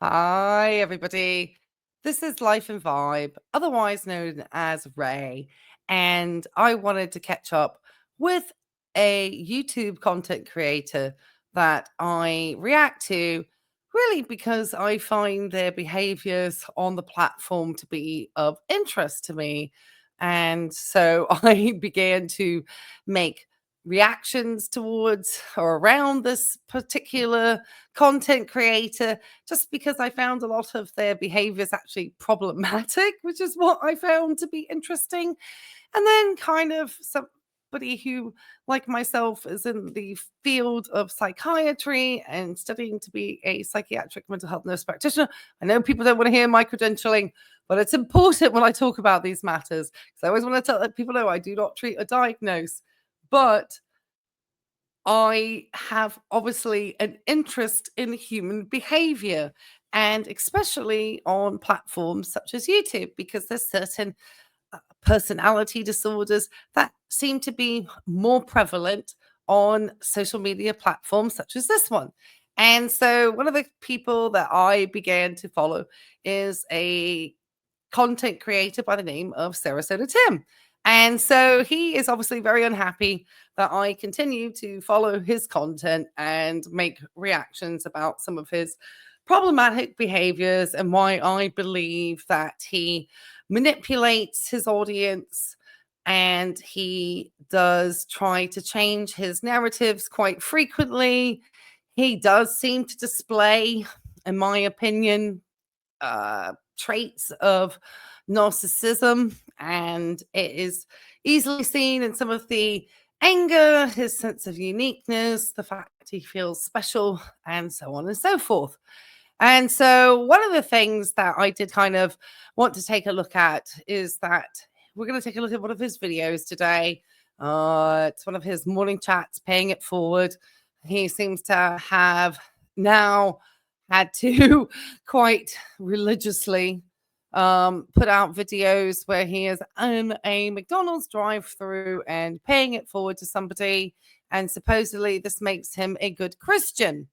Hi, everybody. This is Life and Vibe, otherwise known as Ray. And I wanted to catch up with a YouTube content creator that I react to really because I find their behaviors on the platform to be of interest to me. And so I began to make reactions towards or around this particular content creator just because I found a lot of their behaviors actually problematic, which is what I found to be interesting. And then, kind of, somebody who, like myself, is in the field of psychiatry and studying to be a psychiatric mental health nurse practitioner. I know people don't want to hear my credentialing, but it's important when I talk about these matters because I always want to let people know I do not treat or diagnose. But I have obviously an interest in human behavior, and especially on platforms such as YouTube, because there's certain personality disorders that seem to be more prevalent on social media platforms such as this one. And so, one of the people that I began to follow is a content creator by the name of Sarasota Tim. And so he is obviously very unhappy that I continue to follow his content and make reactions about some of his problematic behaviors and why I believe that he manipulates his audience and he does try to change his narratives quite frequently. He does seem to display, in my opinion, traits of narcissism, and it is easily seen in some of the anger, his sense of uniqueness, the fact he feels special, and so on and so forth. And so, one of the things that I did kind of want to take a look at is that we're going to take a look at one of his videos today. It's one of his morning chats, paying it forward. He seems to have now had to quite religiously put out videos where he is in a McDonald's drive-through and paying it forward to somebody, and supposedly this makes him a good Christian.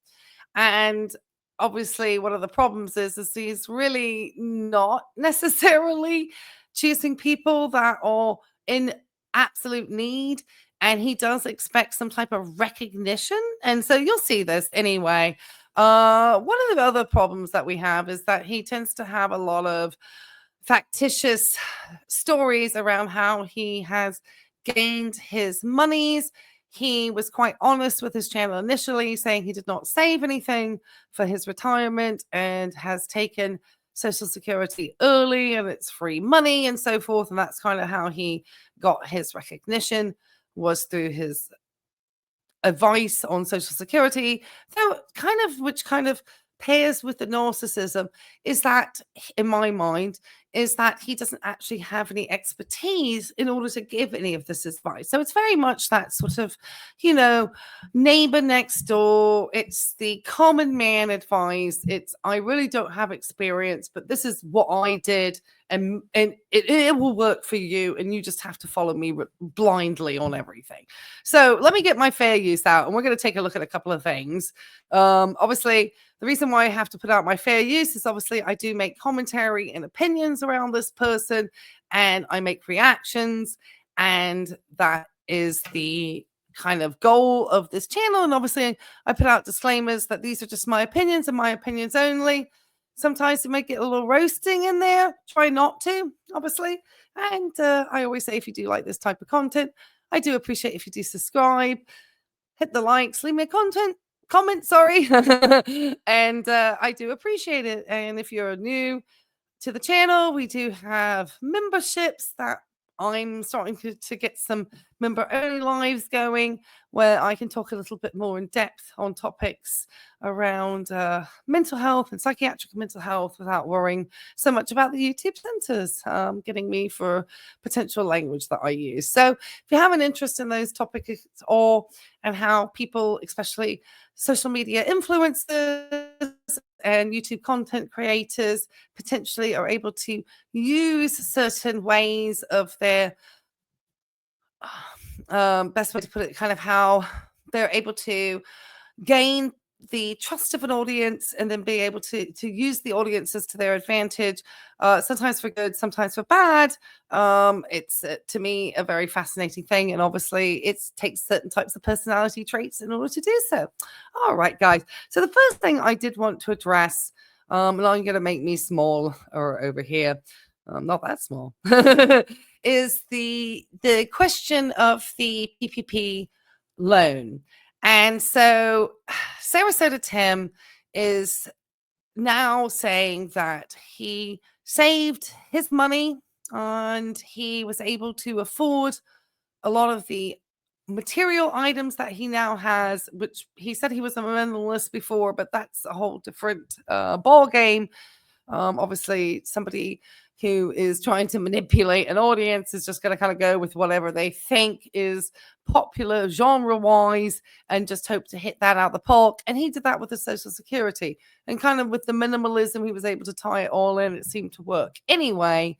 And obviously, one of the problems is he's really not necessarily choosing people that are in absolute need. And he does expect some type of recognition. And so you'll see this anyway. One of the other problems that we have is that he tends to have a lot of factitious stories around how he has gained his monies. He was quite honest with his channel initially, saying he did not save anything for his retirement and has taken Social Security early and it's free money and so forth. And that's kind of how he got his recognition, was through his advice on Social Security. So which kind of pairs with the narcissism is that, in my mind, is that he doesn't actually have any expertise in order to give any of this advice. So it's very much that sort of, neighbor next door. It's the common man advice. It's, I really don't have experience, but this is what I did, and it will work for you, and you just have to follow me blindly on everything. So let me get my fair use out, and we're going to take a look at a couple of things. Obviously, the reason why I have to put out my fair use is obviously I do make commentary and opinions around this person, and I make reactions, and that is the kind of goal of this channel. And obviously, I put out disclaimers that these are just my opinions and my opinions only. Sometimes you might get a little roasting in there. Try not to, obviously. And I always say, if you do like this type of content, I do appreciate if you do subscribe, hit the likes, leave me a comment, sorry. And I do appreciate it. And if you're new to the channel, we do have memberships that I'm starting to get some member only lives going, where I can talk a little bit more in depth on topics around mental health and psychiatric mental health without worrying so much about the YouTube censors getting me for potential language that I use. So if you have an interest in those topics, and how people, especially social media influencers and YouTube content creators, potentially are able to use certain ways of their best way to put it, kind of how they're able to gain the trust of an audience and then be able to use the audiences to their advantage, sometimes for good, sometimes for bad. It's to me a very fascinating thing, and obviously it takes certain types of personality traits in order to do so. All right, guys. So the first thing I did want to address, and I'm going to make me small or over here, not that small, is the question of the PPP loan. And so Sarasota Tim is now saying that he saved his money and he was able to afford a lot of the material items that he now has, which he said he was a minimalist before, but that's a whole different ball game. Obviously, somebody who is trying to manipulate an audience is just going to kind of go with whatever they think is popular genre wise and just hope to hit that out the park. And he did that with the Social Security, and kind of with the minimalism, he was able to tie it all in. It seemed to work. Anyway,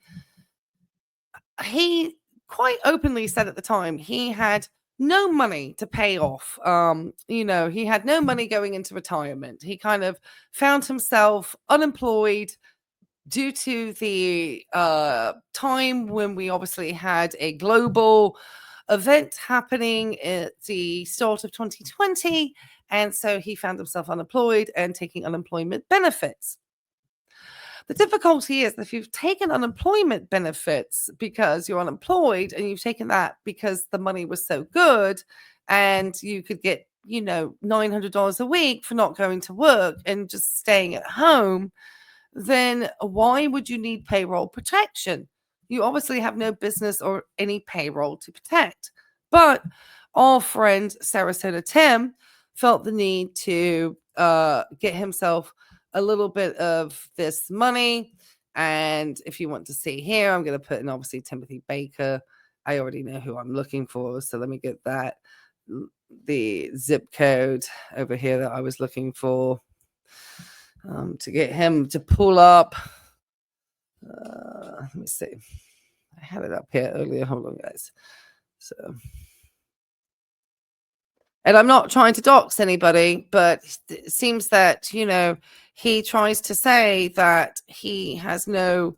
he quite openly said at the time he had no money to pay off. He had no money going into retirement. He kind of found himself unemployed due to the time when we obviously had a global event happening at the start of 2020. And so he found himself unemployed and taking unemployment benefits. The difficulty is that if you've taken unemployment benefits because you're unemployed and you've taken that because the money was so good and you could get, $900 a week for not going to work and just staying at home, then why would you need payroll protection? You obviously have no business or any payroll to protect. But our friend Sarasota Tim felt the need to get himself a little bit of this money. And if you want to see here, I'm going to put in obviously Timothy Baker. I already know who I'm looking for. So let me get that, the zip code over here that I was looking for. To get him to pull up. Let me see. I had it up here earlier. Hold on, guys. So, and I'm not trying to dox anybody, but it seems that, he tries to say that he has no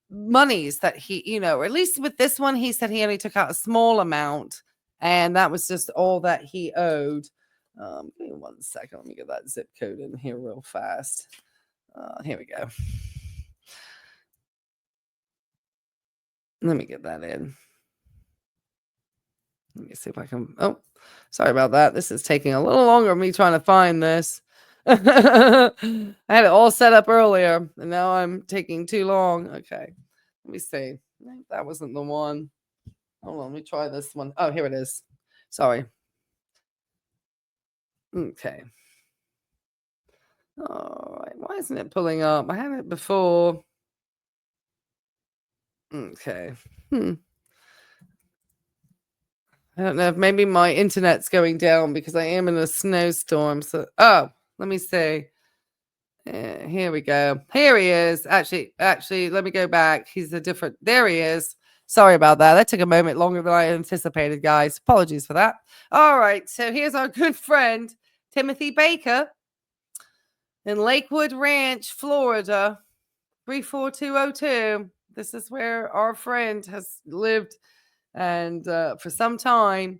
monies that he, or at least with this one, he said he only took out a small amount and that was just all that he owed. Give me 1 second. Let me get that zip code in here real fast. Here we go. Let me get that in. Let me see if I can. Oh, sorry about that. This is taking a little longer me trying to find this. I had it all set up earlier, and now I'm taking too long. Okay. Let me see. That wasn't the one. Hold on. Let me try this one. Oh, here it is. Sorry. Okay. All right. Why isn't it pulling up? I had it before. Okay. I don't know if maybe my internet's going down because I am in a snowstorm. So, let me see. Here we go. Here he is. Actually, let me go back. He's a different. There he is. Sorry about that. That took a moment longer than I anticipated, guys. Apologies for that. All right. So here's our good friend, Timothy Baker in Lakewood Ranch, Florida, 34202. This is where our friend has lived. And for some time,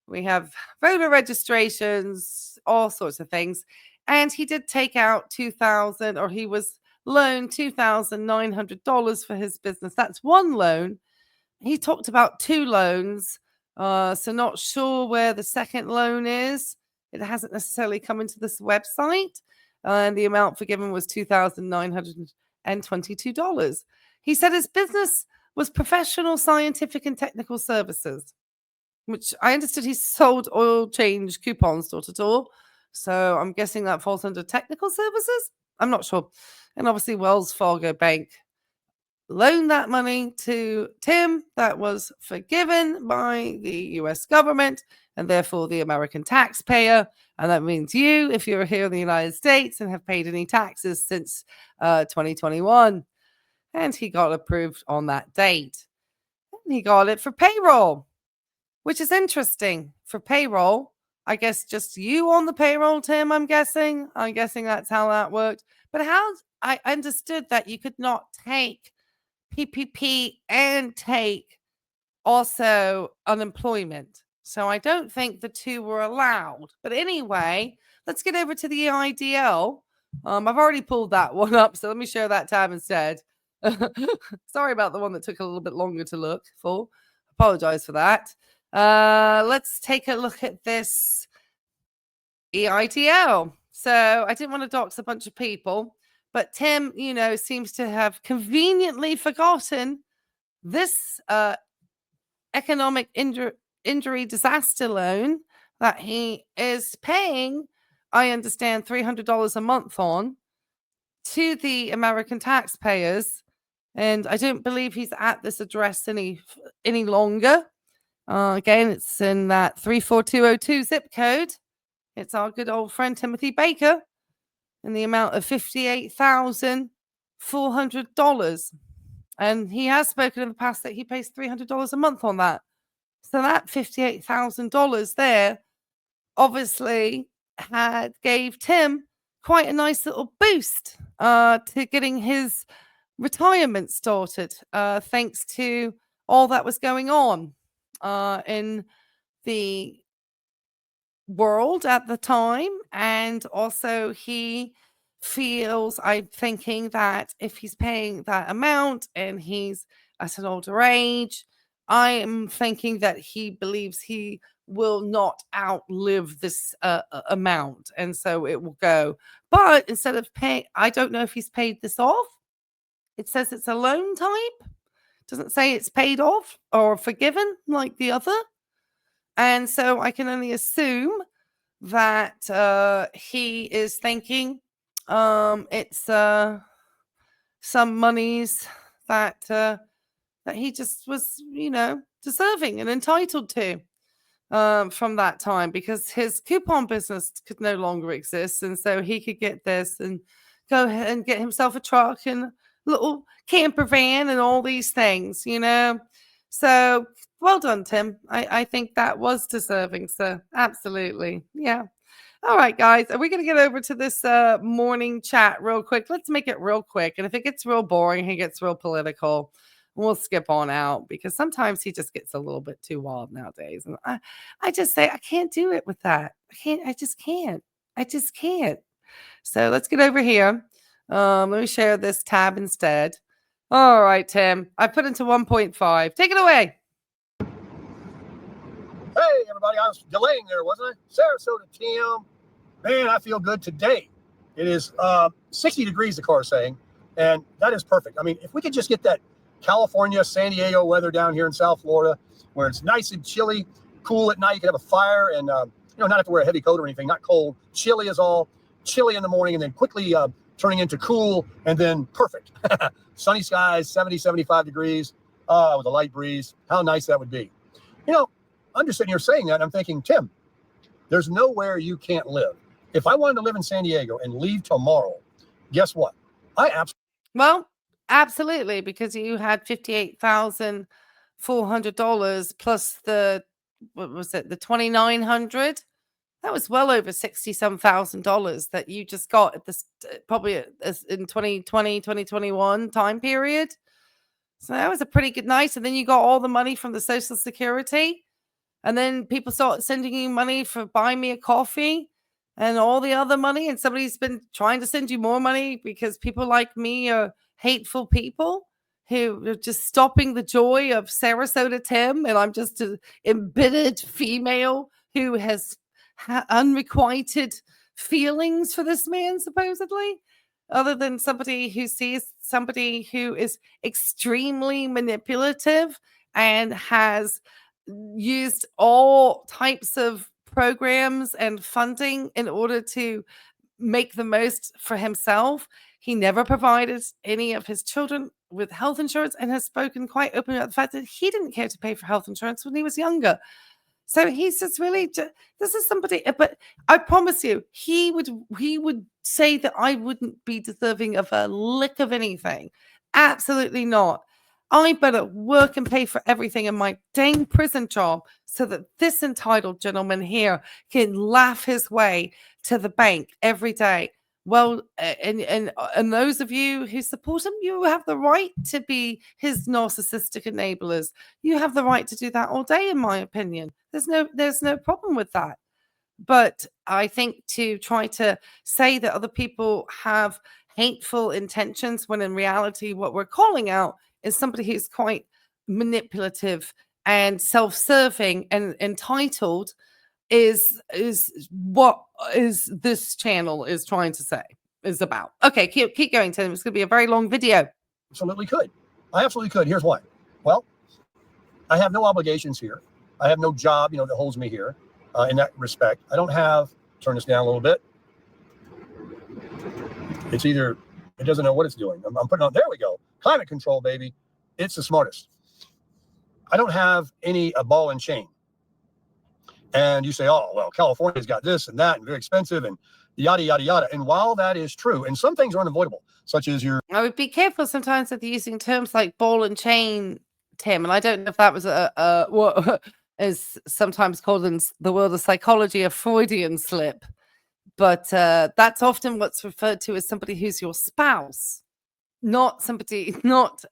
we have voter registrations, all sorts of things. And he did take out $2,000, or he was loaned $2,900 for his business. That's one loan. He talked about two loans. So not sure where the second loan is. It hasn't necessarily come into this website. And the amount forgiven was $2,922. He said his business was professional, scientific, and technical services, which I understood he sold oil change coupons door to door. So I'm guessing that falls under technical services. I'm not sure. And obviously Wells Fargo Bank loaned that money to Tim that was forgiven by the US government and therefore the American taxpayer. And that means you, if you're here in the United States and have paid any taxes since 2021. And he got approved on that date. And he got it for payroll, which is interesting. For payroll, I guess just you on the payroll, Tim, I'm guessing. I'm guessing that's how that worked. But how I understood that you could not take PPP and take also unemployment. So I don't think the two were allowed. But anyway, let's get over to the IDL. I've already pulled that one up, so let me share that tab instead. Sorry about the one that took a little bit longer to look for. Apologize for that. Let's take a look at this EITL. So I didn't want to dox a bunch of people, but Tim, seems to have conveniently forgotten this economic injury disaster loan that he is paying, I understand, $300 a month on to the American taxpayers. And I don't believe he's at this address any longer. Again, it's in that 34202 zip code. It's our good old friend Timothy Baker in the amount of $58,400. And he has spoken in the past that he pays $300 a month on that. So that $58,000 there obviously gave Tim quite a nice little boost to getting his retirement started, thanks to all that was going on in the world at the time. And also I'm thinking that if he's paying that amount and he's at an older age, I am thinking that he believes he will not outlive this amount. And so it will go. But instead of paying, I don't know if he's paid this off. It says it's a loan type. Doesn't say it's paid off or forgiven like the other. And so I can only assume that he is thinking it's some monies that he just was, deserving and entitled to from that time, because his coupon business could no longer exist. And so he could get this and go ahead and get himself a truck and a little camper van and all these things, So well done, Tim. I think that was deserving. So absolutely. Yeah. All right, guys. Are we going to get over to this morning chat real quick? Let's make it real quick. And if it gets real boring, he gets real political, we'll skip on out, because sometimes he just gets a little bit too wild nowadays. And I just say, I can't do it with that. I just can't. So let's get over here. Let me share this tab instead. All right, Tim. I put into 1.5. Take it away. Hey, everybody. I was delaying there, wasn't I? Sarasota, Tim. Man, I feel good today. It is 60 degrees, the car is saying, and that is perfect. I mean, if we could just get that California, San Diego weather down here in South Florida, where it's nice and chilly, cool at night, you can have a fire and, not have to wear a heavy coat or anything, not cold. Chilly is all. Chilly in the morning and then quickly turning into cool and then perfect. Sunny skies, 70, 75 degrees with a light breeze. How nice that would be. I'm just sitting here saying that, and I'm thinking, Tim, there's nowhere you can't live. If I wanted to live in San Diego and leave tomorrow, guess what? Absolutely, because you had $58,400 plus the $2,900. That was well over $60-some thousand that you just got at this probably in 2020, 2021 time period. So that was a pretty good night. And then you got all the money from the Social Security. And then people start sending you money for buying me a coffee and all the other money. And somebody's been trying to send you more money because people like me are hateful people who are just stopping the joy of Sarasota Tim. And I'm just an embittered female who has unrequited feelings for this man, supposedly, other than somebody who sees somebody who is extremely manipulative and has used all types of programs and funding in order to make the most for himself. He never provided any of his children with health insurance and has spoken quite openly about the fact that he didn't care to pay for health insurance when he was younger. So he's just really, this is somebody, but I promise you, he would say that I wouldn't be deserving of a lick of anything. Absolutely not. I better work and pay for everything in my dang prison job so that this entitled gentleman here can laugh his way to the bank every day. Well, and those of you who support him, you have the right to be his narcissistic enablers. You have the right to do that all day, in my opinion. There's no problem with that. But I think to try to say that other people have hateful intentions when in reality what we're calling out is somebody who's quite manipulative and self-serving and entitled is what is this channel is trying to say is about. Okay, keep going, Tim. It's going to be a very long video. Absolutely could. I absolutely could. Here's why. Well, I have no obligations here. I have no job, that holds me here in that respect. I don't have, turn this down a little bit. It's either, it doesn't know what it's doing. I'm putting on, there we go. Climate control, baby. It's the smartest. I don't have a ball and chain. And you say, oh, well, California's got this and that and very expensive and yada, yada, yada. And while that is true, and some things are unavoidable, such as I would be careful sometimes with using terms like ball and chain, Tim. And I don't know if that was what is sometimes called in the world of psychology a Freudian slip. But that's often what's referred to as somebody who's your spouse, not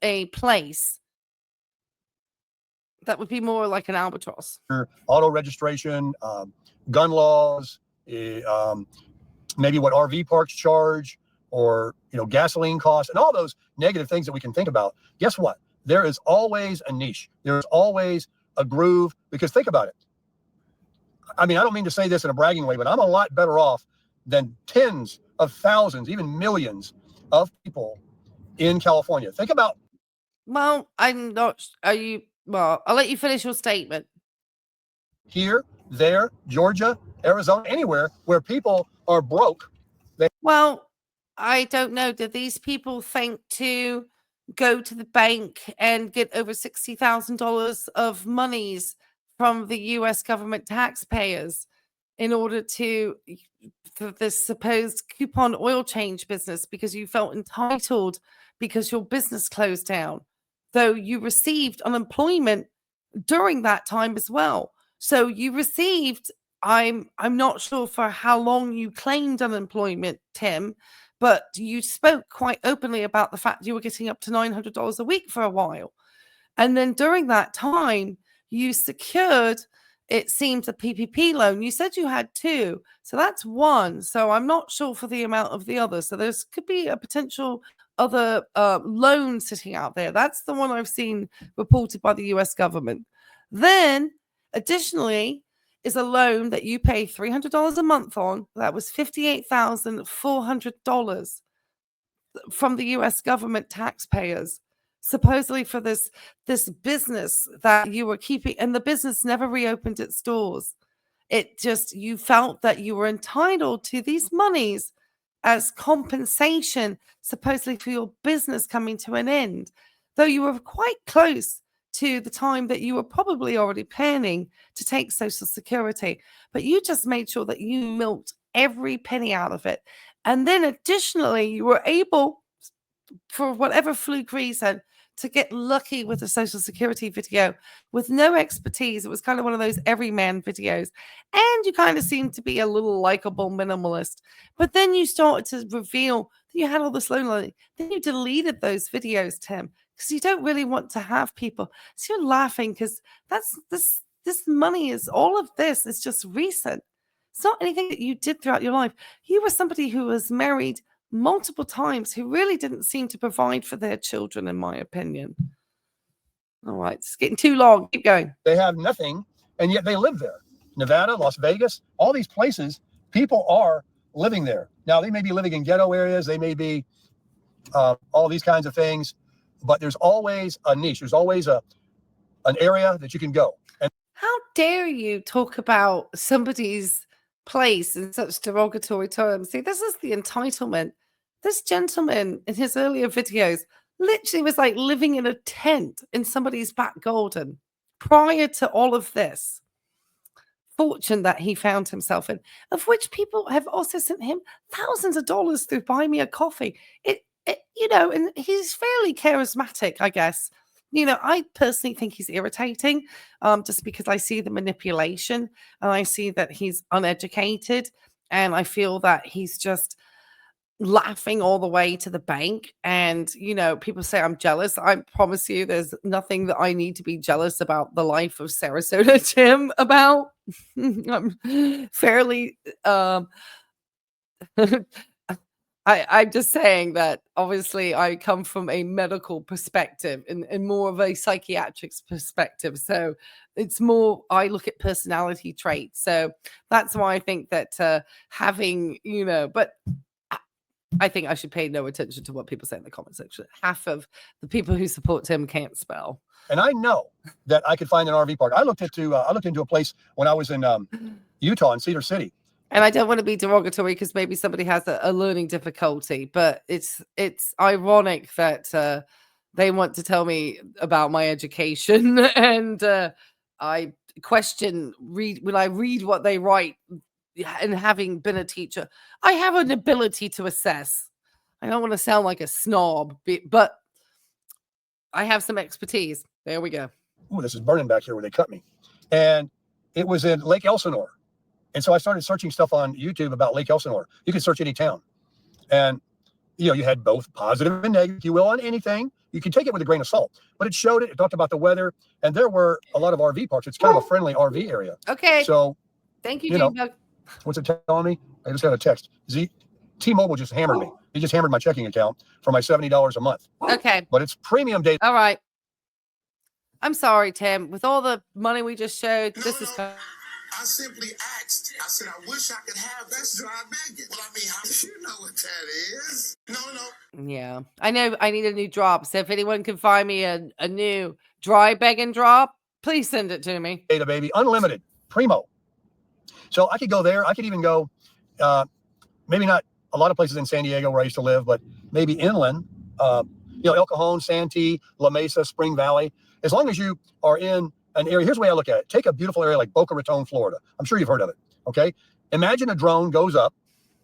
a place. That would be more like an albatross. Auto registration, gun laws, maybe what RV parks charge, or gasoline costs, and all those negative things that we can think about. Guess what? There is always a niche. There is always a groove. Because think about it. I mean, I don't mean to say this in a bragging way, but I'm a lot better off than tens of thousands, even millions of people in California. Think about. Well, I'm not. Are you? Well, I'll let you finish your statement. Here, there, Georgia, Arizona, anywhere where people are broke. Well, I don't know. Do these people think to go to the bank and get over $60,000 of monies from the US government taxpayers in order for this supposed coupon oil change business because you felt entitled because your business closed down, though you received unemployment during that time as well. So you received, I'm not sure for how long you claimed unemployment, Tim, but you spoke quite openly about the fact you were getting up to $900 a week for a while. And then during that time, you secured, it seems, a PPP loan. You said you had two. So that's one. So I'm not sure for the amount of the other. So there's could be a potential other loan sitting out there. That's the one I've seen reported by the US government. Then additionally is a loan that you pay $300 a month on. That was $58,400 from the US government taxpayers, supposedly for this business that you were keeping, and the business never reopened its doors. It just, you felt that you were entitled to these monies as compensation, supposedly for your business coming to an end, though you were quite close to the time that you were probably already planning to take Social Security. But you just made sure that you milked every penny out of it. And then additionally, you were able, for whatever fluke reason, to get lucky with the Social Security video with no expertise. It was kind of one of those everyman videos. And you kind of seemed to be a little likable minimalist. But then you started to reveal that you had all this loneliness. Then you deleted those videos, Tim, because you don't really want to have people. So you're laughing because that's this money is, all of this is just recent. It's not anything that you did throughout your life. You were somebody who was married multiple times who really didn't seem to provide for their children, in my opinion. All right, it's getting too long. Keep going. They have nothing, and yet they live there. Nevada, Las Vegas, all these places, people are living there. Now, they may be living in ghetto areas. They may be all these kinds of things, but there's always a niche. There's always an area that you can go. And how dare you talk about somebody's place in such derogatory terms? See, this is the entitlement. This gentleman in his earlier videos literally was like living in a tent in somebody's back garden prior to all of this fortune that he found himself in, of which people have also sent him thousands of dollars through Buy Me a Coffee. And he's fairly charismatic, I guess. I personally think he's irritating, just because I see the manipulation and I see that he's uneducated, and I feel that he's just laughing all the way to the bank. And people say I'm jealous. I promise you there's nothing that I need to be jealous about the life of Sarasota Tim about. I'm fairly I'm just saying that obviously I come from a medical perspective and more of a psychiatric perspective. So it's more, I look at personality traits. So that's why I think that having, but I think I should pay no attention to what people say in the comment section. Half of the people who support Tim can't spell. And I know that I could find an RV park. I looked into a place when I was in Utah, in Cedar City. And I don't want to be derogatory because maybe somebody has a learning difficulty, but it's ironic that they want to tell me about my education, and I question when I read what they write. And having been a teacher, I have an ability to assess. I don't want to sound like a snob, but I have some expertise. There we go. Ooh, this is burning back here where they cut me. And it was in Lake Elsinore. And so I started searching stuff on YouTube about Lake Elsinore. You can search any town. And, you had both positive and negative, if you will, on anything. You can take it with a grain of salt. But it showed it. It talked about the weather. And there were a lot of RV parks. It's kind of a friendly RV area. Okay. So, thank you, what's it telling me? I just got a text. T-Mobile just hammered me. He just hammered my checking account for my $70 a month. Okay. But it's premium data. All right. I'm sorry, Tim. With all the money we just showed, this is... I simply asked. I said, I wish I could have this dry begging. Well, I mean, you know what that is. No. Yeah. I know I need a new drop. So if anyone can find me a new dry begging drop, please send it to me. Data, baby. Unlimited. Primo. So I could go there. I could even go, maybe not a lot of places in San Diego where I used to live, but maybe inland, El Cajon, Santee, La Mesa, Spring Valley. As long as you are in an area, here's the way I look at it. Take a beautiful area like Boca Raton, Florida. I'm sure you've heard of it. Okay. Imagine a drone goes up,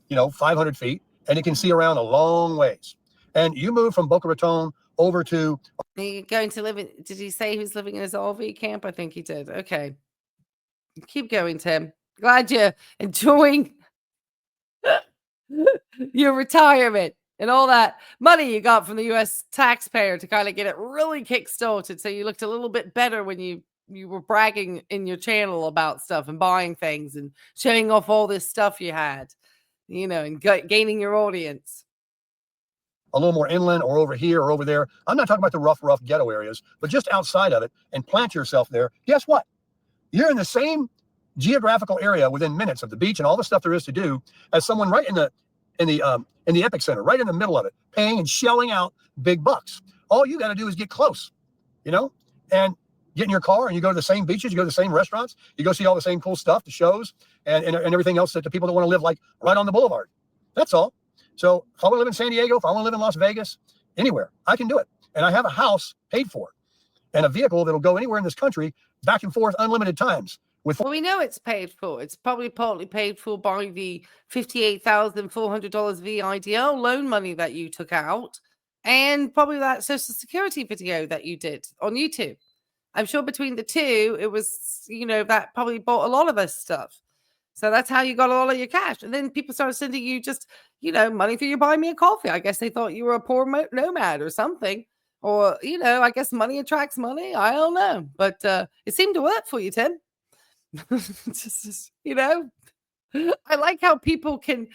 500 feet, and it can see around a long ways. And you move from Boca Raton over to... Are you going to live in... Did he say he was living in his RV camp? I think he did. Okay. Keep going, Tim. Glad you're enjoying your retirement and all that money you got from the U.S. taxpayer to kind of get it really kick-started. So you looked a little bit better when you were bragging in your channel about stuff and buying things and showing off all this stuff you had, and gaining your audience. A little more inland or over here or over there. I'm not talking about the rough ghetto areas, but just outside of it, and plant yourself there. Guess what? You're in the same geographical area within minutes of the beach and all the stuff there is to do as someone right in the epicenter, right in the middle of it, paying and shelling out big bucks. All you got to do is get close, and get in your car and you go to the same beaches, you go to the same restaurants, you go see all the same cool stuff, the shows and everything else that the people that want to live like right on the boulevard. That's all. So if I want to live in San Diego, if I want to live in Las Vegas, anywhere, I can do it. And I have a house paid for and a vehicle that'll go anywhere in this country back and forth unlimited times. Well, we know it's paid for. It's probably partly paid for by the $58,400 VIDL loan money that you took out, and probably that Social Security video that you did on YouTube. I'm sure between the two, it was, that probably bought a lot of this stuff. So that's how you got all of your cash. And then people started sending you just, money for you buying me a coffee. I guess they thought you were a poor nomad or something. Or, I guess money attracts money. I don't know. But it seemed to work for you, Tim. just I like how people can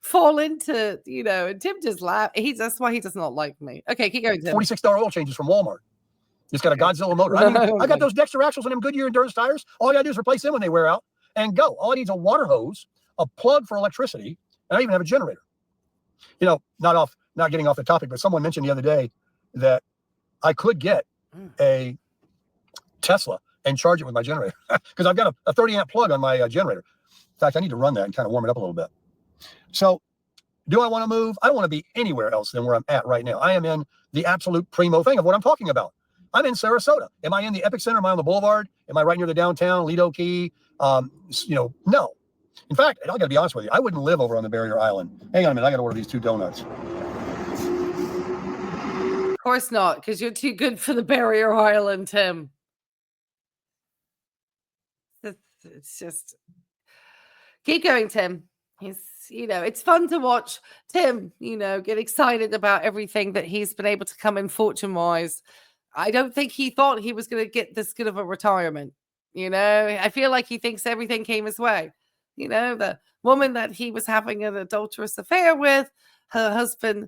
fall into and Tim just laugh. That's why he does not like me. Okay, keep going, Tim. $46 oil changes from Walmart. It's got a Godzilla motor. I got those Dexter axles on them Goodyear Endurance tires. All I gotta do is replace them when they wear out and go. All I need is a water hose, a plug for electricity, and I even have a generator. Not getting off the topic, but someone mentioned the other day that I could get a Tesla and charge it with my generator because I've got a 30 amp plug on my generator. In fact, I need to run that and kind of warm it up a little bit. So do I want to move? I don't want to be anywhere else than where I'm at right now. I am in the absolute primo thing of what I'm talking about. I'm in Sarasota. Am I in the epicenter? Am I on the boulevard? Am I right near the downtown, Lido Key? No. In fact, I got to be honest with you. I wouldn't live over on the Barrier Island. Hang on a minute. I got to order these 2 donuts. course not, because you're too good for the barrier island, Tim. It's just keep going, Tim. He's, it's fun to watch Tim, get excited about everything that he's been able to come in fortune-wise. I don't think he thought he was going to get this good of a retirement. I feel like he thinks everything came his way. The woman that he was having an adulterous affair with, her husband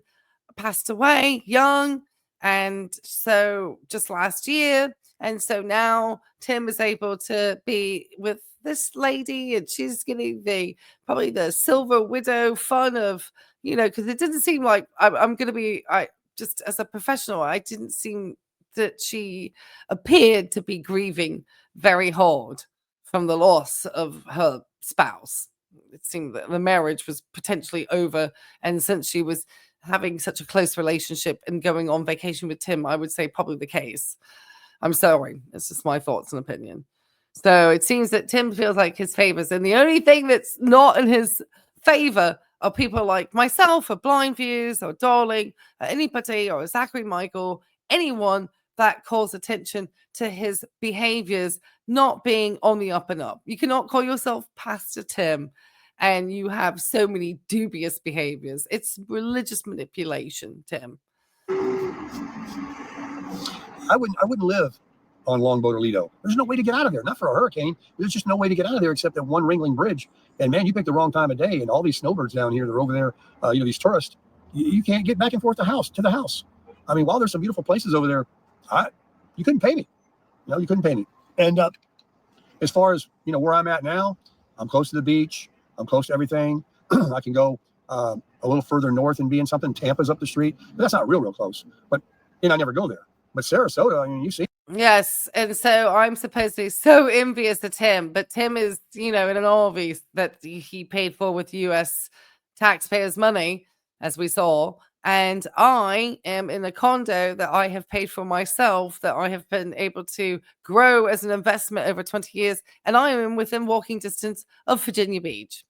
passed away young. And so just last year. And so now Tim is able to be with this lady, and she's getting probably the silver widow fun of, because it didn't seem like I'm going to be, just as a professional, I didn't seem that she appeared to be grieving very hard from the loss of her spouse. It seemed that the marriage was potentially over. And since she was having such a close relationship and going on vacation with Tim, I would say probably the case. I'm sorry. It's just my thoughts and opinion. So it seems that Tim feels like his favors. And the only thing that's not in his favor are people like myself, or Blind Views, or Darling, or anybody, or Zachary Michael, anyone that calls attention to his behaviors not being on the up and up. You cannot call yourself Pastor Tim and you have so many dubious behaviors. It's religious manipulation, Tim. I wouldn't live on Longboat or Lido. There's no way to get out of there. Not for a hurricane. There's just no way to get out of there except that one Ringling Bridge. And man, you picked the wrong time of day. And all these snowbirds down here, they're over there. These tourists. You can't get back and forth to the house. I mean, while there's some beautiful places over there, you couldn't pay me. You couldn't pay me. And as far as where I'm at now, I'm close to the beach. I'm close to everything. I can go a little further north and be in something. Tampa's up the street, but that's not real close. But I never go there. But Sarasota, I mean, you see. Yes, and so I'm supposed to be so envious of Tim, but Tim is, in an RV that he paid for with U.S. taxpayers' money, as we saw, and I am in a condo that I have paid for myself, that I have been able to grow as an investment over 20 years, and I am within walking distance of Virginia Beach,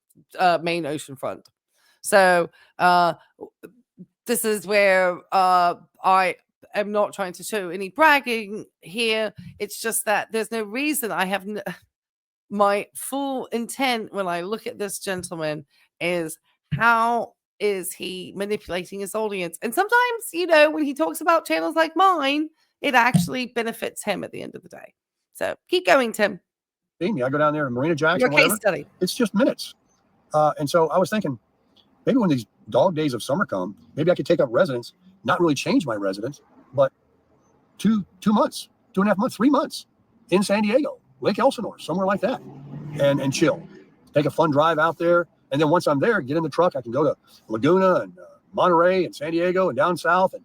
main oceanfront. So this is where I'm not trying to show any bragging here. It's just that there's no reason. I have my full intent when I look at this gentleman is how is he manipulating his audience? And sometimes, when he talks about channels like mine, it actually benefits him at the end of the day. So keep going, Tim. Amy, I go down there in Marina Jacks. Your case study. It's just minutes. And so I was thinking, maybe when these dog days of summer come, maybe I could take up residence, not really change my residence, but 2 months, 2.5 months, 3 months in San Diego, Lake Elsinore, somewhere like that, and chill. Take a fun drive out there. And then once I'm there, get in the truck. I can go to Laguna and Monterey and San Diego and down south and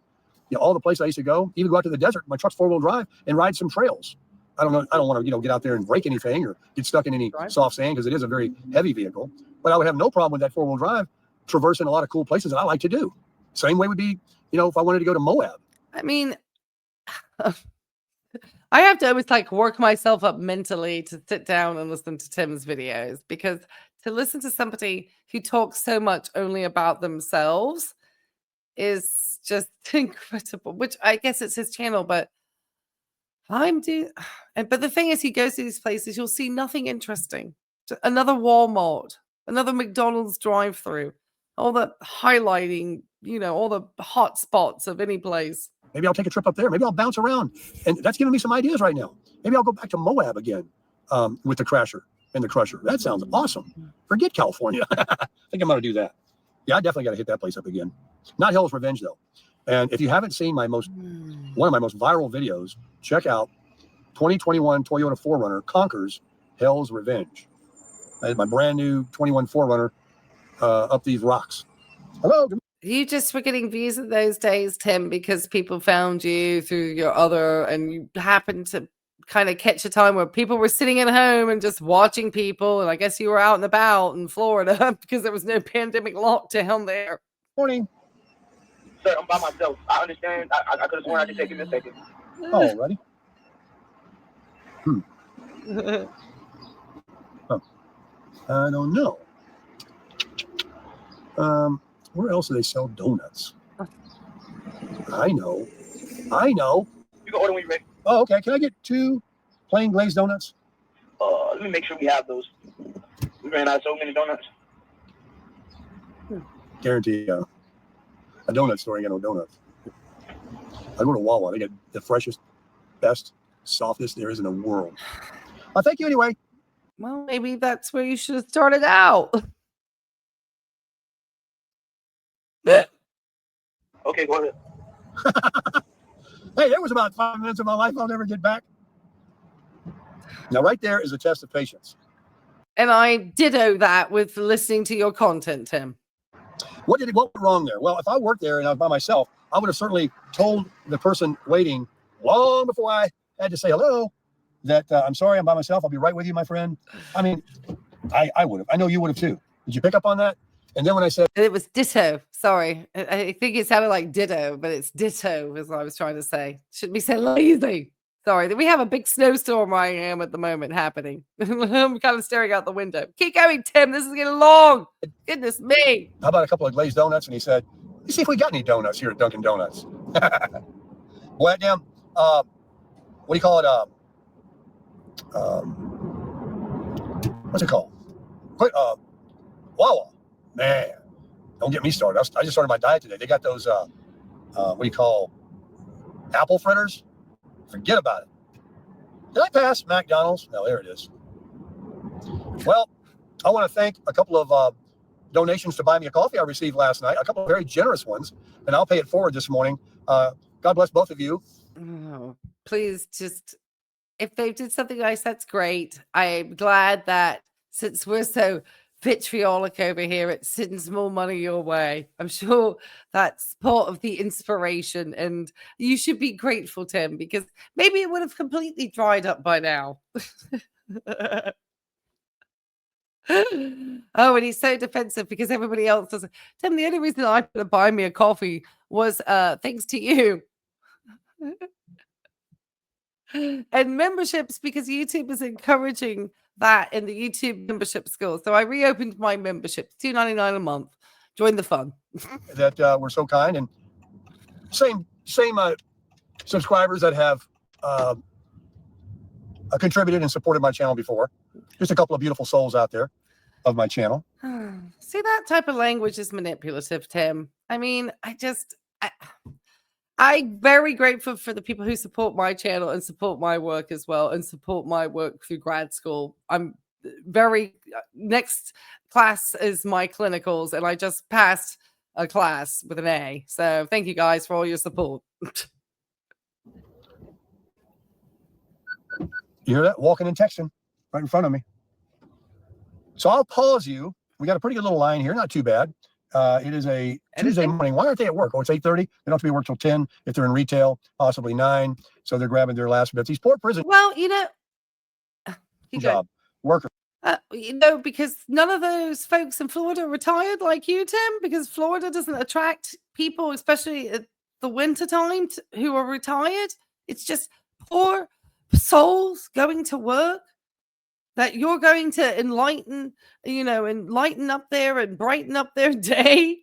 all the places I used to go. Even go out to the desert. My truck's 4-wheel drive and ride some trails. I don't know. I don't want to get out there and break anything or get stuck in any soft sand because it is a very heavy vehicle. But I would have no problem with that 4-wheel drive traversing a lot of cool places that I like to do. Same way would be, if I wanted to go to Moab. I mean, I have to always work myself up mentally to sit down and listen to Tim's videos, because to listen to somebody who talks so much only about themselves is just incredible, which I guess it's his channel, but but the thing is, he goes to these places, you'll see nothing interesting. Another Walmart, another McDonald's drive-through, all the highlighting, all the hot spots of any place. Maybe I'll take a trip up there. Maybe I'll bounce around. And that's giving me some ideas right now. Maybe I'll go back to Moab again with the Crasher and the Crusher. That sounds awesome. Forget California. I think I'm going to do that. Yeah, I definitely got to hit that place up again. Not Hell's Revenge, though. And if you haven't seen one of my most viral videos, check out 2021 Toyota 4Runner conquers Hell's Revenge. That is my brand new 21 4Runner up these rocks. Hello. You just were getting views of those days, Tim, because people found you through your other, and you happened to kind of catch a time where people were sitting at home and just watching people. And I guess you were out and about in Florida because there was no pandemic lockdown there. Morning. Sir, I'm by myself. I understand. I could have sworn I could take it in a second. Oh, ready? I don't know. Where else do they sell donuts? I know. I know. You can order when you're ready. Oh, okay. Can I get 2 plain glazed donuts? Let me make sure we have those. We ran out of so many donuts. Guarantee a donut store ain't got no donuts. I go to Wawa. They get the freshest, best, softest there is in the world. Thank you anyway. Well, maybe that's where you should have started out. Okay, go ahead. Hey, there was about 5 minutes of my life I'll never get back. Now, right there is a test of patience. And I ditto that with listening to your content, Tim. What went wrong there? Well, if I worked there and I was by myself, I would have certainly told the person waiting long before I had to say hello that I'm sorry, I'm by myself. I'll be right with you, my friend. I mean, I would have. I know you would have too. Did you pick up on that? And then when I said it was ditto, sorry. I think it sounded like ditto, but it's ditto is what I was trying to say. Shouldn't be so lazy. Sorry, we have a big snowstorm where I am at the moment happening. I'm kind of staring out the window. Keep going, Tim. This is getting long. Goodness me. How about a couple of glazed donuts? And he said, let's see if we got any donuts here at Dunkin' Donuts. Well, damn, what do you call it? What's it called? Wawa. Man, don't get me started. I just started my diet today. They got those, what do you call, apple fritters? Forget about it. Did I pass McDonald's? No, there it is. Well, I want to thank a couple of donations to buy me a coffee I received last night, a couple of very generous ones, and I'll pay it forward this morning. God bless both of you. Oh, please just, if they did something nice, that's great. I'm glad that since we're so vitriolic over here, it sends more money your way. I'm sure that's part of the inspiration, and you should be grateful, Tim, because maybe it would have completely dried up by now. Oh, and he's so defensive because everybody else doesn't. Tim, the only reason I put a buy me a coffee was thanks to you. And memberships, because YouTube is encouraging that in the YouTube membership school. So I reopened my membership, $2.99 a month. Join the fun. That were so kind, and same subscribers that have contributed and supported my channel before. Just a couple of beautiful souls out there of my channel. See, that type of language is manipulative, Tim. I mean, I'm very grateful for the people who support my channel and support my work as well, and support my work through grad school. I'm very, next class is my clinicals, and I just passed a class with an A. So thank you guys for all your support. You hear that? Walking and texting right in front of me. So I'll pause you. We got a pretty good little line here. Not too bad. It is a Tuesday morning. Why aren't they at work? Oh, it's 8:30. They don't have to be at work till 10. If they're in retail, possibly 9. So they're grabbing their last bits. These poor prison. Well, you know, job worker. Because none of those folks in Florida are retired like you, Tim, because Florida doesn't attract people, especially at the winter time, who are retired. It's just poor souls going to work that you're going to enlighten up there and brighten up their day.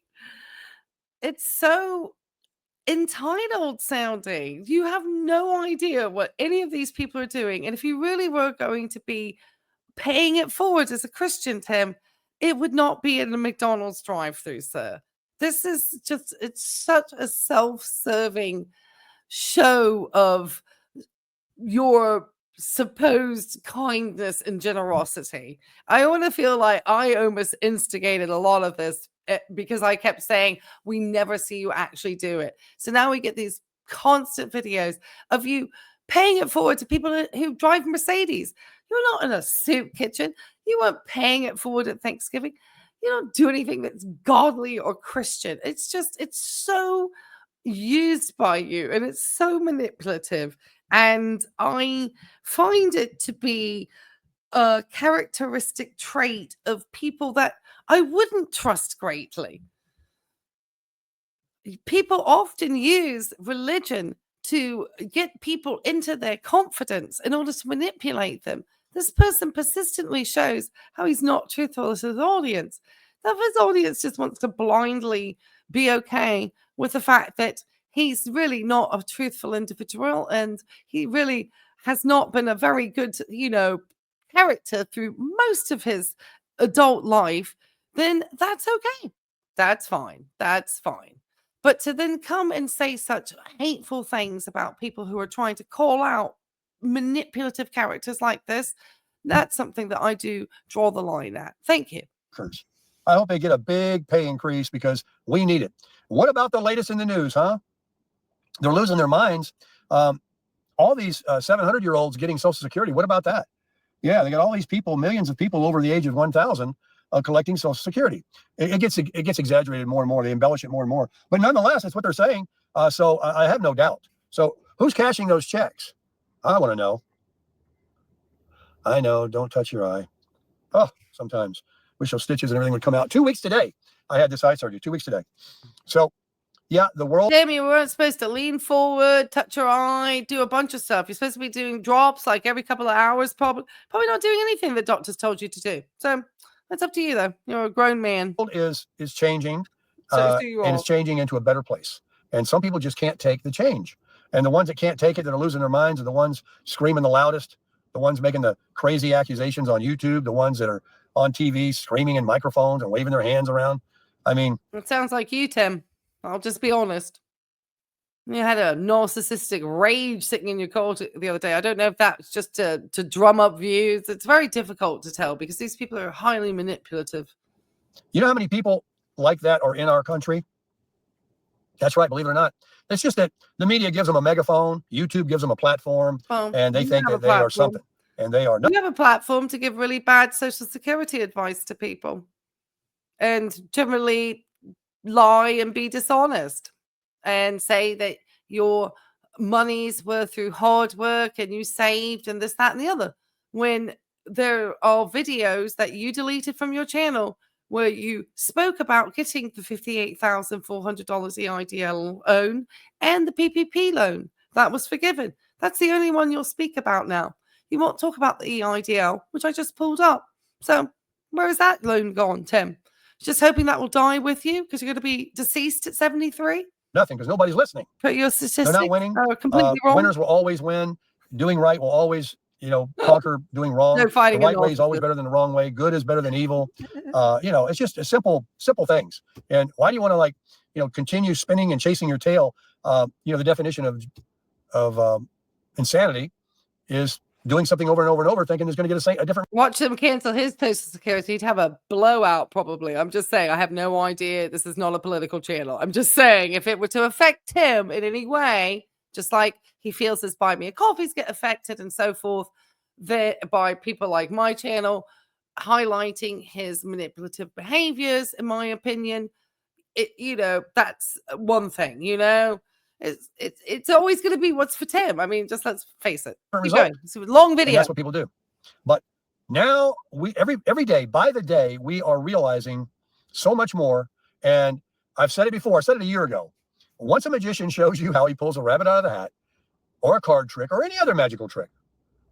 It's so entitled sounding. You have no idea what any of these people are doing. And if you really were going to be paying it forward as a Christian, Tim, it would not be in a McDonald's drive-through, sir. This is just, it's such a self-serving show of your supposed kindness and generosity. I want to feel like I almost instigated a lot of this because I kept saying, we never see you actually do it. So now we get these constant videos of you paying it forward to people who drive Mercedes. You're not in a soup kitchen. You weren't paying it forward at Thanksgiving. You don't do anything that's godly or Christian. It's just, it's so used by you, and it's so manipulative. And I find it to be a characteristic trait of people that I wouldn't trust greatly. People often use religion to get people into their confidence in order to manipulate them. This person persistently shows how he's not truthful to his audience. That his audience just wants to blindly be okay with the fact that he's really not a truthful individual, and he really has not been a very good, character through most of his adult life, then that's okay. That's fine. That's fine. But to then come and say such hateful things about people who are trying to call out manipulative characters like this, that's something that I do draw the line at. Thank you. I hope they get a big pay increase because we need it. What about the latest in the news, huh? They're losing their minds. All these 700-year-olds getting Social Security. What about that? Yeah, they got all these people, millions of people over the age of 1,000 collecting Social Security. It gets exaggerated more and more. They embellish it more and more. But nonetheless, that's what they're saying. So I have no doubt. So who's cashing those checks? I want to know. I know. Don't touch your eye. Oh, sometimes wish those stitches and everything would come out. 2 weeks today. I had this eye surgery. 2 weeks today. So, yeah, the world. Tim, you weren't supposed to lean forward, touch your eye, do a bunch of stuff. You're supposed to be doing drops like every couple of hours, probably not doing anything the doctors told you to do. So that's up to you, though. You're a grown man. The world is changing, So and it's changing into a better place. And some people just can't take the change. And the ones that can't take it, that are losing their minds, are the ones screaming the loudest, the ones making the crazy accusations on YouTube, the ones that are on TV screaming in microphones and waving their hands around. I mean, it sounds like you, Tim. I'll just be honest. You had a narcissistic rage sitting in your car the other day. I don't know if that's just to drum up views. It's very difficult to tell because these people are highly manipulative. You know how many people like that are in our country? That's right, believe it or not. It's just that the media gives them a megaphone, YouTube gives them a platform, and they think that they are something, and they are not. You have a platform to give really bad Social Security advice to people and generally lie and be dishonest and say that your monies were through hard work and you saved and this, that, and the other. When there are videos that you deleted from your channel where you spoke about getting the $58,400 EIDL loan and the PPP loan that was forgiven. That's the only one you'll speak about now. You won't talk about the EIDL, which I just pulled up. So where is that loan gone, Tim? Just hoping that will die with you because you're going to be deceased at 73? Nothing, because nobody's listening. But your statistics They're not winning. are completely wrong. Winners will always win. Doing right will always, conquer doing wrong. No fighting. The right way is always better than the wrong way. Good is better than evil. It's just simple things. And why do you want to continue spinning and chasing your tail? The definition of insanity is doing something over and over and over, thinking there's going to get a different. Watch him cancel his Social Security. He'd have a blowout, probably. I'm just saying. I have no idea. This is not a political channel. I'm just saying, if it were to affect him in any way, just like he feels his buy me a coffees get affected and so forth, by people like my channel highlighting his manipulative behaviors, in my opinion, that's one thing. It's always going to be what's for Tim. I mean, just let's face it. It's a long video. And that's what people do. But now every day, by the day, we are realizing so much more. And I've said it before. I said it a year ago. Once a magician shows you how he pulls a rabbit out of the hat, or a card trick, or any other magical trick,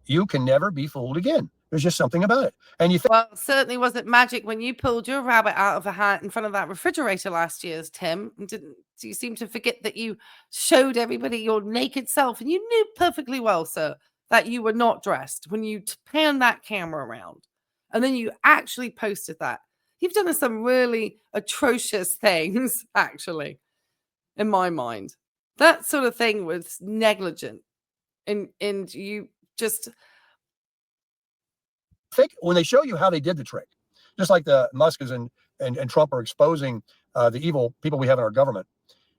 you can never be fooled again. There's just something about it. And you think, well, it certainly wasn't magic when you pulled your rabbit out of a hat in front of that refrigerator last year, Tim. You seem to forget that you showed everybody your naked self, and you knew perfectly well, sir, that you were not dressed when you panned that camera around. And then you actually posted that. You've done some really atrocious things, actually, in my mind. That sort of thing was negligent. And you just think when they show you how they did the trick, just like the Musk's and Trump are exposing the evil people we have in our government.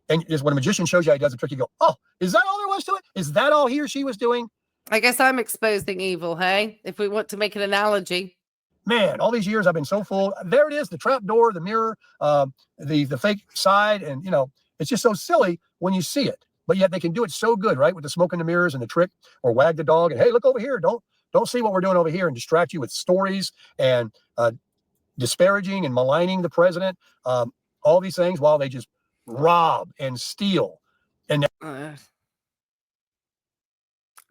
And when a magician shows you how he does the trick, you go, oh, is that all there was to it? Is that all he or she was doing? I guess I'm exposing evil, hey? If we want to make an analogy. Man, all these years I've been so fooled. There it is, the trap door, the mirror, the fake side. And, it's just so silly when you see it. But yet they can do it so good, right? With the smoke in the mirrors and the trick, or wag the dog and, hey, look over here. Don't see what we're doing over here, and distract you with stories and disparaging and maligning the president. All these things while they just rob and steal. And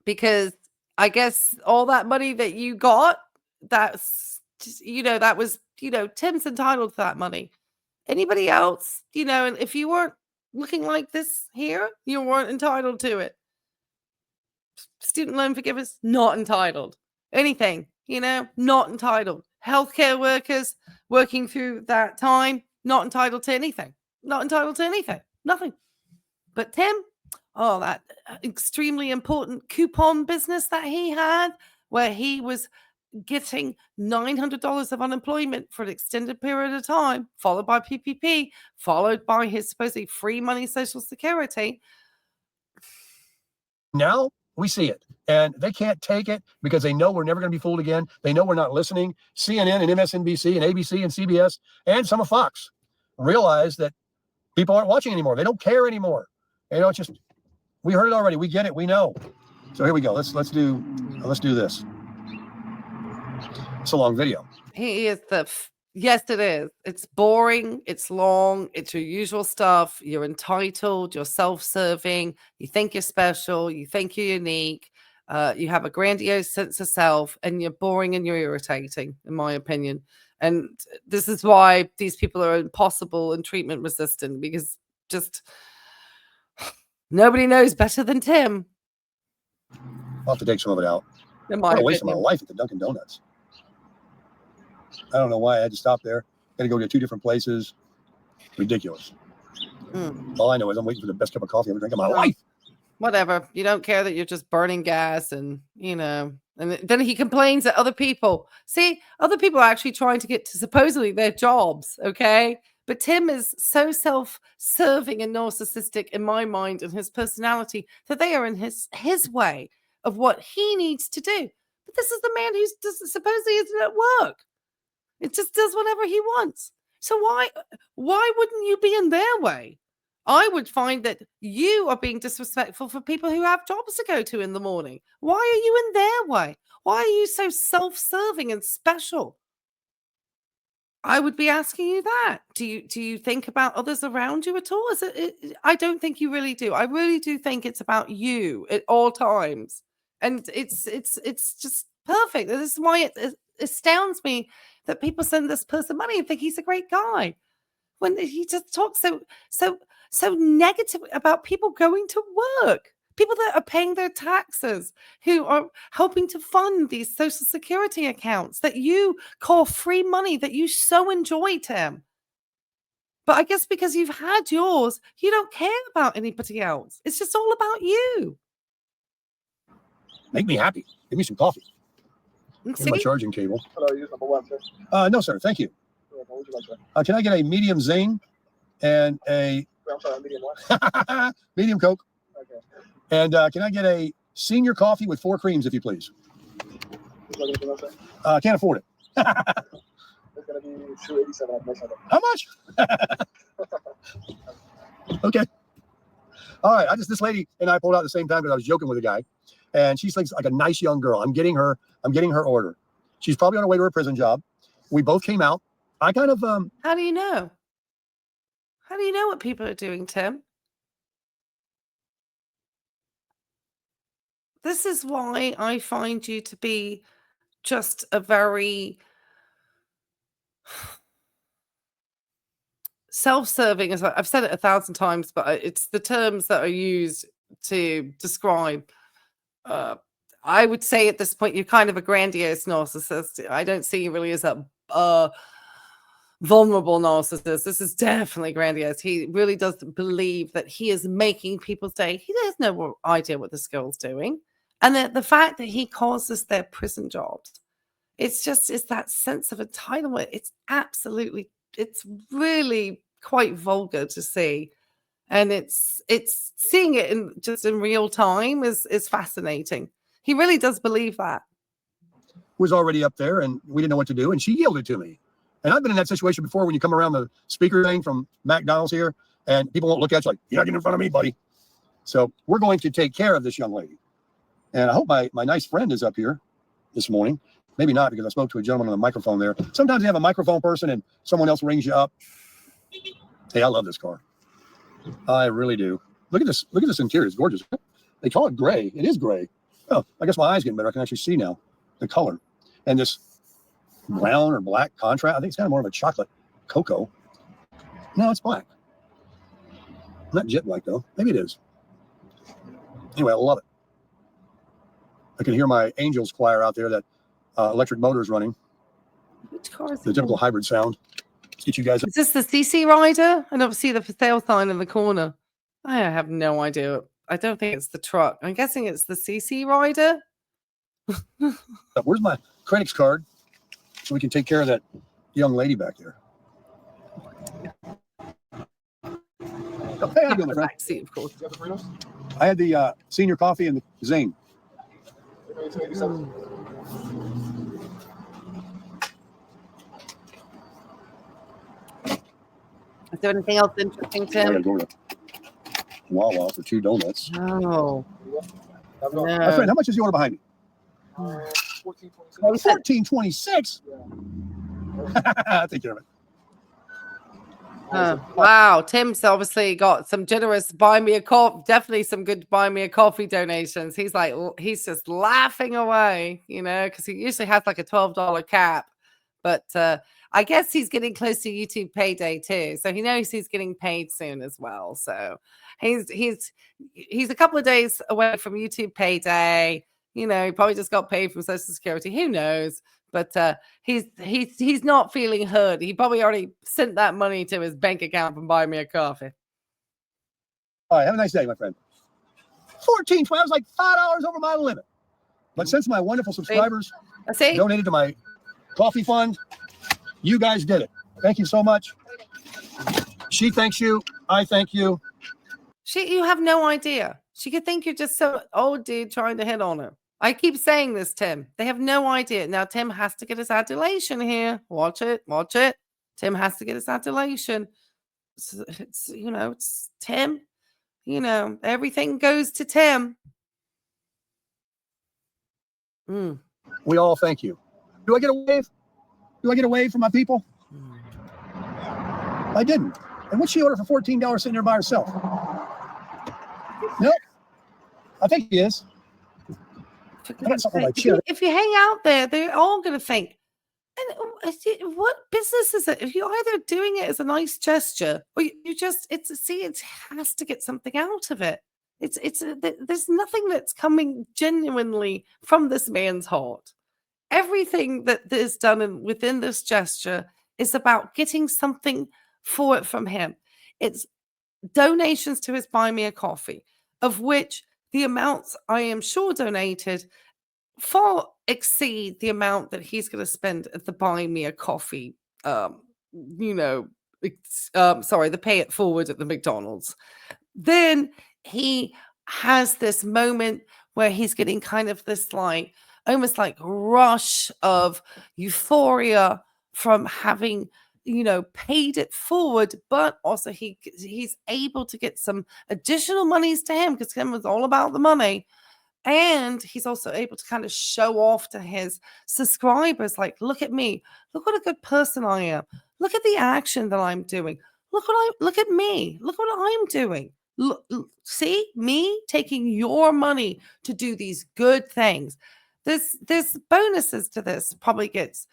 because I guess all that money that you got, that's just, that was, Tim's entitled to that money. Anybody else, and if you weren't looking like this here, you weren't entitled to it. Student loan forgiveness, not entitled. Anything, not entitled. Healthcare workers working through that time, not entitled to anything. Not entitled to anything. Nothing. But Tim, that extremely important coupon business that he had, where he was getting $900 of unemployment for an extended period of time, followed by PPP, followed by his supposedly free money Social Security. Now we see it, and they can't take it because they know we're never going to be fooled again. They know we're not listening. CNN and MSNBC and ABC and CBS and some of Fox realize that people aren't watching anymore. They don't care anymore. It's just, we heard it already. We get it. We know. So here we go. Let's do this. It's a long video. He is yes, it is. It's boring. It's long. It's your usual stuff. You're entitled. You're self-serving. You think you're special. You think you're unique. You have a grandiose sense of self, and you're boring and you're irritating, in my opinion. And this is why these people are impossible and treatment resistant, because just nobody knows better than Tim. I'll have to take some of it out. In my I'm wasting my life at the Dunkin' Donuts. I don't know why I had to stop there. Got to go to 2 different places. Ridiculous. All I know is I'm waiting for the best cup of coffee I've ever drank in my life. Whatever. You don't care that you're just burning gas and then he complains at other people. See, other people are actually trying to get to supposedly their jobs, okay? But Tim is so self-serving and narcissistic in my mind and his personality that they are in his way of what he needs to do. But this is the man who supposedly isn't at work. It just does whatever he wants. So why wouldn't you be in their way? I would find that you are being disrespectful for people who have jobs to go to in the morning. Why are you in their way? Why are you so self-serving and special? I would be asking you that. Do you think about others around you at all? I don't think you really do. I really do think it's about you at all times. And it's just perfect. This is why it astounds me that people send this person money and think he's a great guy, when he just talks so negative about people going to work, people that are paying their taxes, who are helping to fund these Social Security accounts that you call free money that you so enjoy, Tim. But I guess because you've had yours, you don't care about anybody else. It's just all about you. Make me happy. Give me some coffee. Here's my charging cable. Hello, use number 1, sir. No, sir. Thank you. What would you like, sir? Can I get a medium zing and a I'm sorry, medium what? medium Coke? Okay. And can I get a senior coffee with 4 creams, if you please? Anything else, sir? Can't afford it. It's going to be $2.87. How much? Okay. All right. This lady and I pulled out at the same time because I was joking with a guy, and she's like a nice young girl. I'm getting her order. She's probably on her way to her prison job. We both came out. I kind of How do you know? How do you know what people are doing, Tim? This is why I find you to be just a very self-serving, as I've said it 1,000 times, but it's the terms that are used to describe. I would say at this point, you're kind of a grandiose narcissist. I don't see you really as a vulnerable narcissist. This is definitely grandiose. He really does believe that he is making people's day. He has no idea what this girl's doing. And the fact that he calls this their prison jobs, it's that sense of entitlement. It's really quite vulgar to see. And it's seeing it in real time is fascinating. He really does believe that. was already up there, and we didn't know what to do, and she yielded to me. And I've been in that situation before when you come around the speaker thing from McDonald's here, and people won't look at you like, you're not getting in front of me, buddy. So we're going to take care of this young lady. And I hope my nice friend is up here this morning. Maybe not, because I spoke to a gentleman on the microphone there. Sometimes you have a microphone person and someone else rings you up. Hey, I love this car. I really do. Look at this interior. It's gorgeous. They call it gray. It is gray. Oh, I guess my eyes getting better. I can actually see now the color. And this brown or black contrast. I think it's kind of more of a chocolate cocoa. No, it's black. Not jet-like, though. Maybe it is. Anyway, I love it. I can hear my Angels choir out there, that electric motor is running. Which car is The it? typical hybrid sound. Let's get you guys. Is this the CC rider? I don't see the for sale sign in the corner. I have no idea. I don't think it's the truck. I'm guessing it's the CC rider. Where's my credits card so we can take care of that young lady back there? Hey, how you doing, my friend? Back seat, of course. I had the senior coffee and the Zane. Is there anything else interesting, I gotta Tim? go to Wawa for 2 donuts. No. My friend, how much is the order behind me? $14.26. I'll take care of it. Wow, Tim's obviously got some generous buy me a coffee, definitely some good buy me a coffee donations. He's like, he's just laughing away, you know, because he usually has like a $12 cap. But I guess he's getting close to YouTube payday too, so he knows he's getting paid soon as well. So he's a couple of days away from YouTube payday. You know, he probably just got paid from Social Security. Who knows? But he's not feeling hurt. He probably already sent that money to his bank account from Buy Me a Coffee. All right, have a nice day, my friend. 14, 12, I was like $5 over my limit. But since my wonderful subscribers donated to my coffee fund, you guys did it. Thank you so much. She thanks you. I thank you. You have no idea. She could think you're just some old dude trying to hit on her. I keep saying this, Tim. They have no idea. Now, Tim has to get his adulation here. Watch it. Watch it. Tim has to get his adulation. It's you know, it's Tim. You know, everything goes to Tim. We all thank you. Do I get a wave? Do I get a wave from my people? I didn't. And what's she order for $14 sitting there by herself? Nope. I think he is. I got something like shit. If you hang out there, they're all going to think, and what business is it? If you're either doing it as a nice gesture, or you just, it has to get something out of it. There's nothing that's coming genuinely from this man's heart. Everything that is done within this gesture is about getting something for it from him. It's donations to his Buy Me a Coffee, of which the amounts I am sure donated far exceed the amount that he's going to spend at the Buy Me a Coffee, the pay it forward at the McDonald's. Then he has this moment where he's getting kind of this almost like rush of euphoria from having, paid it forward, but also he's able to get some additional monies to him because him was all about the money. And he's also able to kind of show off to his subscribers, like, look at me, look what a good person I am. Look at the action that I'm doing. Look at me. Look what I'm doing. Look, see me taking your money to do these good things. There's bonuses to this. Probably gets,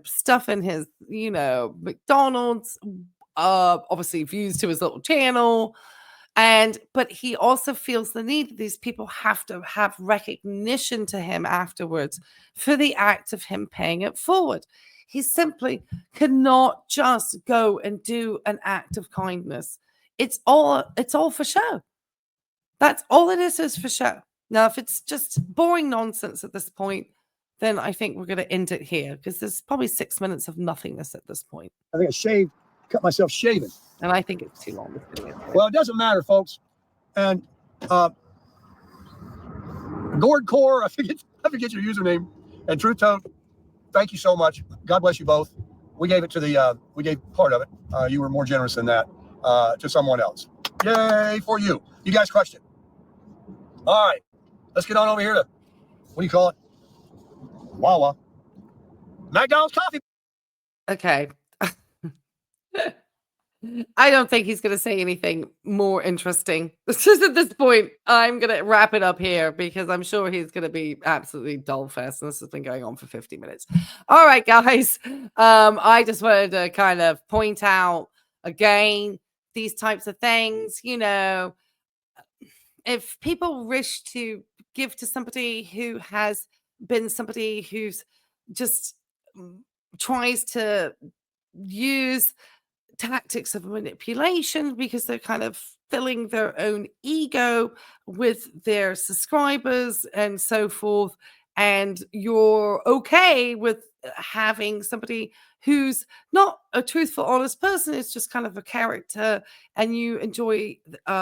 stuff in his, McDonald's, obviously views to his little channel. But he also feels the need that these people have to have recognition to him afterwards for the act of him paying it forward. He simply cannot just go and do an act of kindness. It's all for show. That's all it is for show. Now, if it's just boring nonsense at this point, then I think we're going to end it here because there's probably 6 minutes of nothingness at this point. I think I cut myself shaving. And I think it's too long. Well, it doesn't matter, folks. And Gordcore, I forget your username. And Truth Tone, thank you so much. God bless you both. We gave it to we gave part of it. You were more generous than that to someone else. Yay for you. You guys crushed it. All right. Let's get on over here to, what do you call it? Wawa. McDonald's coffee. Okay. I don't think he's going to say anything more interesting. It's just at this point, I'm going to wrap it up here because I'm sure he's going to be absolutely dull fest. And this has been going on for 50 minutes. All right, guys. I just wanted to kind of point out again, these types of things, you know, if people wish to give to somebody who has been somebody who's just mm, tries to use tactics of manipulation because they're kind of filling their own ego with their subscribers and so forth. And you're okay with having somebody who's not a truthful, honest person, it's just kind of a character, and you enjoy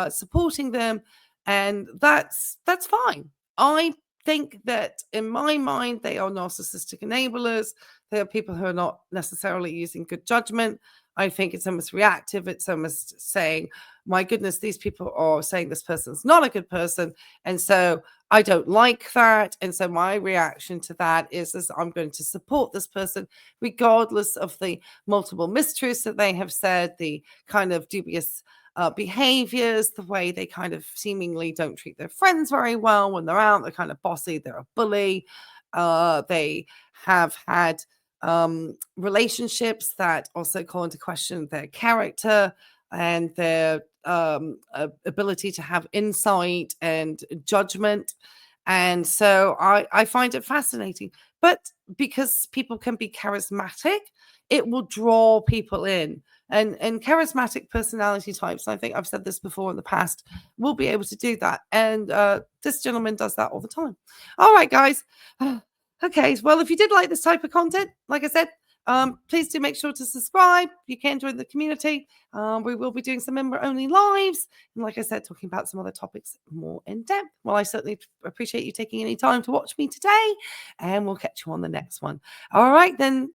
supporting them, and that's fine. I think that in my mind, they are narcissistic enablers. They are people who are not necessarily using good judgment. I think it's almost reactive. It's almost saying, my goodness, these people are saying this person's not a good person. And so I don't like that. And so my reaction to that is I'm going to support this person, regardless of the multiple mistruths that they have said, the kind of dubious behaviors, the way they kind of seemingly don't treat their friends very well when they're out. They're kind of bossy. They're a bully. They have had relationships that also call into question their character and their ability to have insight and judgment. And so I find it fascinating. But because people can be charismatic, it will draw people in. And charismatic personality types, I think I've said this before in the past, will be able to do that. And this gentleman does that all the time. All right, guys. Okay, well, if you did like this type of content, like I said, please do make sure to subscribe. You can join the community. We will be doing some member-only lives. And like I said, talking about some other topics more in depth. Well, I certainly appreciate you taking any time to watch me today. And we'll catch you on the next one. All right, then.